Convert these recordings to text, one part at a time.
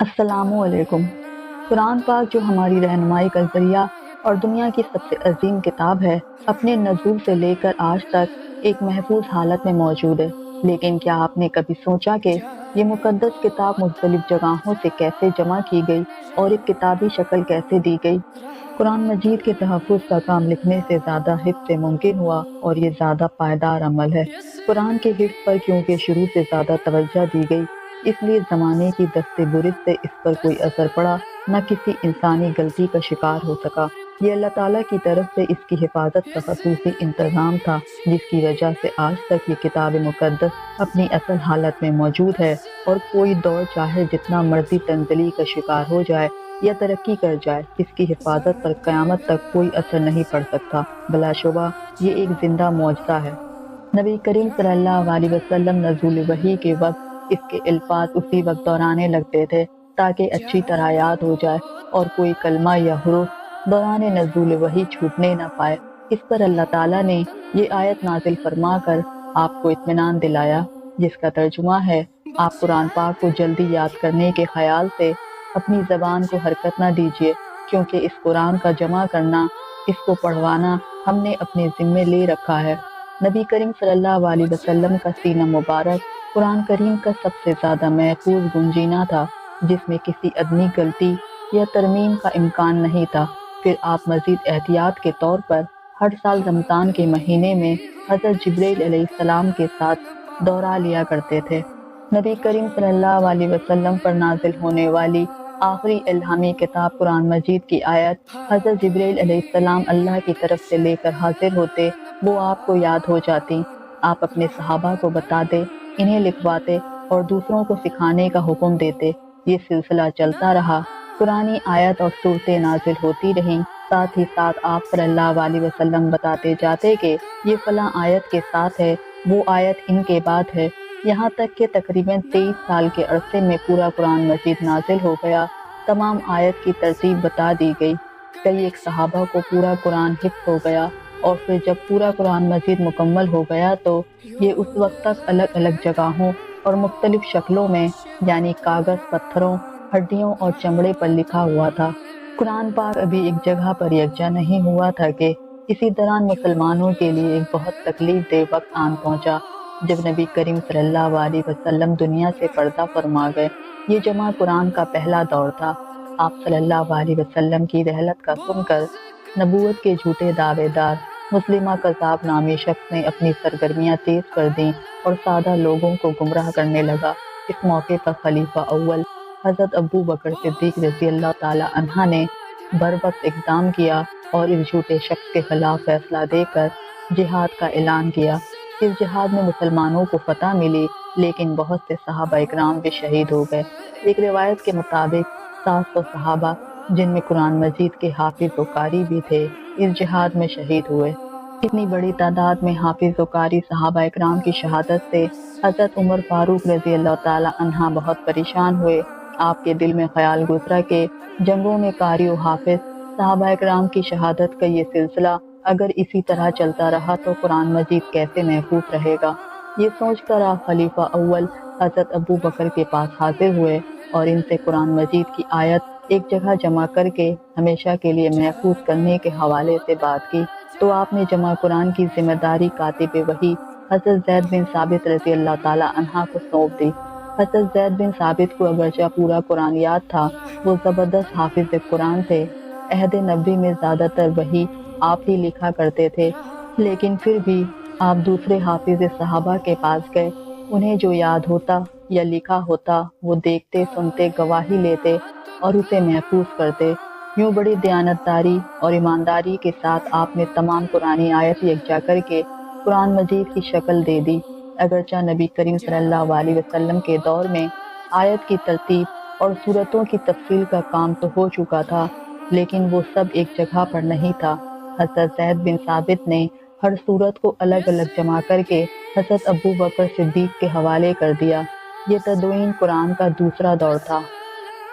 السلام علیکم۔ قرآن پاک جو ہماری رہنمائی کا ذریعہ اور دنیا کی سب سے عظیم کتاب ہے، اپنے نزول سے لے کر آج تک ایک محفوظ حالت میں موجود ہے۔ لیکن کیا آپ نے کبھی سوچا کہ یہ مقدس کتاب مختلف جگہوں سے کیسے جمع کی گئی اور ایک کتابی شکل کیسے دی گئی؟ قرآن مجید کے تحفظ کا کام لکھنے سے زیادہ حفظ سے ممکن ہوا، اور یہ زیادہ پائیدار عمل ہے۔ قرآن کے حفظ پر کیونکہ شروع سے زیادہ توجہ دی گئی، اس لیے زمانے کی دست برد سے اس پر کوئی اثر پڑا، نہ کسی انسانی غلطی کا شکار ہو سکا۔ یہ اللہ تعالیٰ کی طرف سے اس کی حفاظت کا خصوصی انتظام تھا، جس کی وجہ سے آج تک یہ کتاب مقدس اپنی اصل حالت میں موجود ہے، اور کوئی دور چاہے جتنا مرضی تنزلی کا شکار ہو جائے یا ترقی کر جائے، اس کی حفاظت پر قیامت تک کوئی اثر نہیں پڑ سکتا۔ بلا شبہ یہ ایک زندہ معجزہ ہے۔ نبی کریم صلی اللہ علیہ وسلم نزول وحی کے وقت اس کے الفاظ اسی وقت دہرانے لگتے تھے تاکہ اچھی طرح یاد ہو جائے اور کوئی کلمہ یا حرف دوران نزول وحی چھوٹنے نہ پائے۔ اس پر اللہ تعالیٰ نے یہ آیت نازل فرما کر آپ کو اطمینان دلایا، جس کا ترجمہ ہے: آپ قرآن پاک کو جلدی یاد کرنے کے خیال سے اپنی زبان کو حرکت نہ دیجیے، کیونکہ اس قرآن کا جمع کرنا، اس کو پڑھوانا ہم نے اپنے ذمے لے رکھا ہے۔ نبی کریم صلی اللہ علیہ وسلم کا سینہ مبارک قرآن کریم کا سب سے زیادہ محفوظ گنجینہ تھا، جس میں کسی ادنی غلطی یا ترمیم کا امکان نہیں تھا۔ پھر آپ مزید احتیاط کے طور پر ہر سال رمضان کے مہینے میں حضرت جبرائیل علیہ السلام کے ساتھ دورہ لیا کرتے تھے۔ نبی کریم صلی اللہ علیہ وسلم پر نازل ہونے والی آخری الہامی کتاب قرآن مجید کی آیت حضرت جبرائیل علیہ السلام اللہ کی طرف سے لے کر حاضر ہوتے، وہ آپ کو یاد ہو جاتی۔ آپ اپنے صحابہ کو بتا دے، انہیں لکھواتے اور دوسروں کو سکھانے کا حکم دیتے۔ یہ سلسلہ چلتا رہا، قرآنی آیت اور صورتیں نازل ہوتی رہیں۔ ساتھ ہی ساتھ آپ صلی اللہ علیہ وسلم بتاتے جاتے کہ یہ فلاں آیت کے ساتھ ہے، وہ آیت ان کے بعد ہے، یہاں تک کہ تقریباً 23 سال کے عرصے میں پورا قرآن مجید نازل ہو گیا۔ تمام آیت کی ترتیب بتا دی گئی۔ کئی ایک صحابہ کو پورا قرآن حفظ ہو گیا، اور پھر جب پورا قرآن مجید مکمل ہو گیا تو یہ اس وقت تک الگ الگ جگہوں اور مختلف شکلوں میں، یعنی کاغذ، پتھروں، ہڈیوں اور چمڑے پر لکھا ہوا تھا۔ قرآن پاک ابھی ایک جگہ پر یکجا نہیں ہوا تھا کہ اسی دوران مسلمانوں کے لیے ایک بہت تکلیف دہ وقت آن پہنچا، جب نبی کریم صلی اللہ علیہ وسلم دنیا سے پردہ فرما گئے۔ یہ جمع قرآن کا پہلا دور تھا۔ آپ صلی اللہ علیہ وسلم کی رحلت کا سن کر نبوت کے جھوٹے دعوے دار مسلمہ کذاب نامی شخص نے اپنی سرگرمیاں تیز کر دیں اور سادہ لوگوں کو گمراہ کرنے لگا۔ اس موقع پر خلیفہ اول حضرت ابو بکر صدیق رضی اللہ تعالی عنہ نے بروقت اقدام کیا اور اس جھوٹے شخص کے خلاف فیصلہ دے کر جہاد کا اعلان کیا۔ اس جہاد میں مسلمانوں کو فتح ملی، لیکن بہت سے صحابہ اکرام بھی شہید ہو گئے۔ ایک روایت کے مطابق 700 صحابہ، جن میں قرآن مجید کے حافظ و قاری بھی تھے، اس جہاد میں شہید ہوئے۔ اتنی بڑی تعداد میں حافظ و قاری صحابہ اکرام کی شہادت سے حضرت عمر فاروق رضی اللہ تعالی عنہ بہت پریشان ہوئے۔ آپ کے دل میں خیال گزرا کہ جنگوں میں قاری و حافظ صحابہ اکرام کی شہادت کا یہ سلسلہ اگر اسی طرح چلتا رہا تو قرآن مجید کیسے محفوظ رہے گا۔ یہ سوچ کر آپ خلیفہ اول حضرت ابو بکر کے پاس حاضر ہوئے اور ان سے قرآن مجید کی آیت ایک جگہ جمع کر کے ہمیشہ کے لیے محفوظ کرنے کے حوالے سے بات کی، تو آپ نے جمع قرآن کی ذمہ داری کاتب وحی حضرت زید بن ثابت رضی اللہ تعالی عنہ کو سونپ دی۔ حضرت زید بن ثابت کو اگرچہ پورا قرآن یاد تھا، وہ زبردست حافظ قرآن تھے۔ عہد نبوی میں زیادہ تر وحی آپ ہی لکھا کرتے تھے، لیکن پھر بھی آپ دوسرے حافظ صحابہ کے پاس گئے۔ انہیں جو یاد ہوتا یا لکھا ہوتا وہ دیکھتے، سنتے، گواہی لیتے اور اسے محفوظ کرتے۔ یوں بڑی دیانتداری اور ایمانداری کے ساتھ آپ نے تمام قرآنی آیت یکجا کر کے قرآن مجید کی شکل دے دی۔ اگرچہ نبی کریم صلی اللہ علیہ وسلم کے دور میں آیت کی ترتیب اور صورتوں کی تفصیل کا کام تو ہو چکا تھا، لیکن وہ سب ایک جگہ پر نہیں تھا۔ حضرت زید بن ثابت نے ہر صورت کو الگ الگ جمع کر کے حضرت ابو بکر صدیق کے حوالے کر دیا۔ یہ تدوین قرآن کا دوسرا دور تھا۔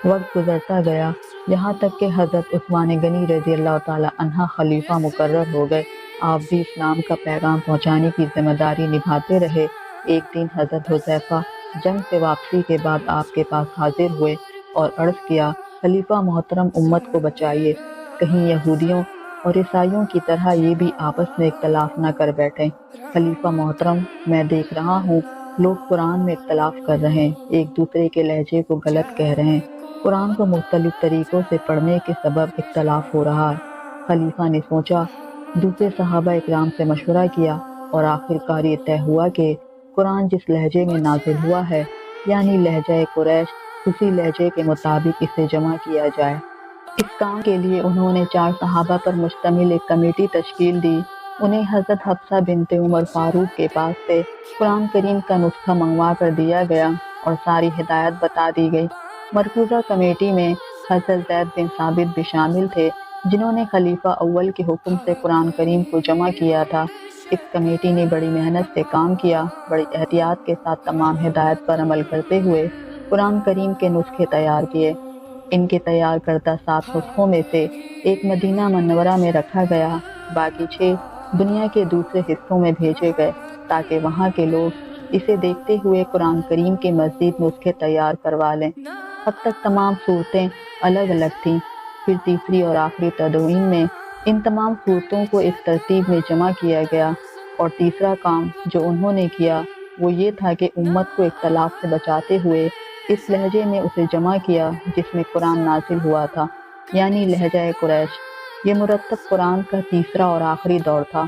وقت گزرتا گیا، یہاں تک کہ حضرت عثمان غنی رضی اللہ تعالی عنہ خلیفہ مقرر ہو گئے۔ آپ بھی اسلام کا پیغام پہنچانے کی ذمہ داری نبھاتے رہے۔ ایک دن حضرت حذیفہ جنگ سے واپسی کے بعد آپ کے پاس حاضر ہوئے اور عرض کیا، خلیفہ محترم امت کو بچائیے، کہیں یہودیوں اور عیسائیوں کی طرح یہ بھی آپس میں اختلاف نہ کر بیٹھیں۔ خلیفہ محترم، میں دیکھ رہا ہوں لوگ قرآن میں اختلاف کر رہے ہیں، ایک دوسرے کے لہجے کو غلط کہہ رہے ہیں، قرآن کو مختلف طریقوں سے پڑھنے کے سبب اختلاف ہو رہا ہے۔ خلیفہ نے سوچا، دوسرے صحابہ اکرام سے مشورہ کیا اور آخر کار یہ طے ہوا کہ قرآن جس لہجے میں نازل ہوا ہے، یعنی لہجہ قریش، اسی لہجے کے مطابق اسے جمع کیا جائے۔ اس کام کے لیے انہوں نے 4 صحابہ پر مشتمل ایک کمیٹی تشکیل دی۔ انہیں حضرت حفصہ بنت عمر فاروق کے پاس سے قرآن کریم کا نسخہ منگوا کر دیا گیا اور ساری ہدایت بتا دی گئی۔ مرکوزہ کمیٹی میں حضرت زید بن ثابت بھی شامل تھے، جنہوں نے خلیفہ اول کے حکم سے قرآن کریم کو جمع کیا تھا۔ اس کمیٹی نے بڑی محنت سے کام کیا، بڑی احتیاط کے ساتھ تمام ہدایت پر عمل کرتے ہوئے قرآن کریم کے نسخے تیار کیے۔ ان کے تیار کردہ 7 نسخوں میں سے ایک مدینہ منورہ میں رکھا گیا، باقی 6 دنیا کے دوسرے حصوں میں بھیجے گئے تاکہ وہاں کے لوگ اسے دیکھتے ہوئے قرآن کریم کے مزید نسخے تیار کروا لیں۔ اب تک تمام صورتیں الگ الگ تھیں، پھر تیسری اور آخری تدوین میں ان تمام صورتوں کو ایک ترتیب میں جمع کیا گیا، اور تیسرا کام جو انہوں نے کیا وہ یہ تھا کہ امت کو اختلاف سے بچاتے ہوئے اس لہجے میں اسے جمع کیا جس میں قرآن نازل ہوا تھا، یعنی لہجہ قریش۔ یہ مرتب قرآن کا تیسرا اور آخری دور تھا۔